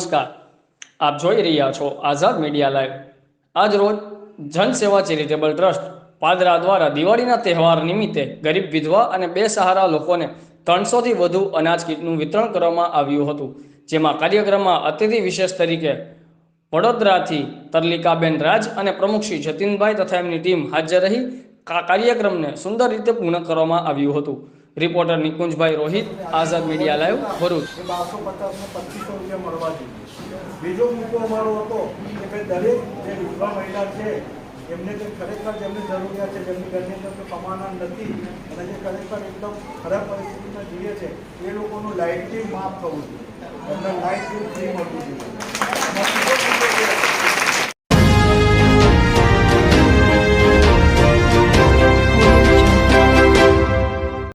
નમસ્કાર, આપ જોઈ રહ્યા છો આઝાદ મીડિયા લાઈવ। આજ રોજ જનસેવા ચેરિટેબલ ટ્રસ્ટ પાદરા દ્વારા દિવાળીના તહેવાર નિમિત્તે ગરીબ વિધવા અને બેસહારા લોકોને 300 થી વધુ અનાજ કીટનું વિતરણ કરવામાં આવ્યું હતું, જેમાં કાર્યક્રમમાં અતિથિ વિશેષ તરીકે વડોદરાથી તરલિકાબેન રાજ અને પ્રમુખ શ્રી જતીનભાઈ તથા એમની ટીમ હાજર રહી કાર્યક્રમને સુંદર રીતે પૂર્ણ કરવામાં આવ્યું હતું। રિપોર્ટર નિકુંજભાઈ રોહિત, આઝાદ મીડિયા લાઈવ, ભરૂચ। 1250 ને 2500 રૂપિયા મળવા જોઈએ। બીજો મુદ્દો અમારો હતો કે ભાઈ દરેક જે વિધવા મહિલા છે એમને જે ખરેખર જેમની જરૂરિયાત છે, જેમની ઘરની અંદર કમાના નથી અને જે ખરેખર એકદમ ખરાબ પરિસ્થિતિમાં જીવે છે એ લોકોનું લાઇટ બિલ માફ થવું જોઈએ, એમને લાઇટ બિલ ફ્રી મળવું જોઈએ।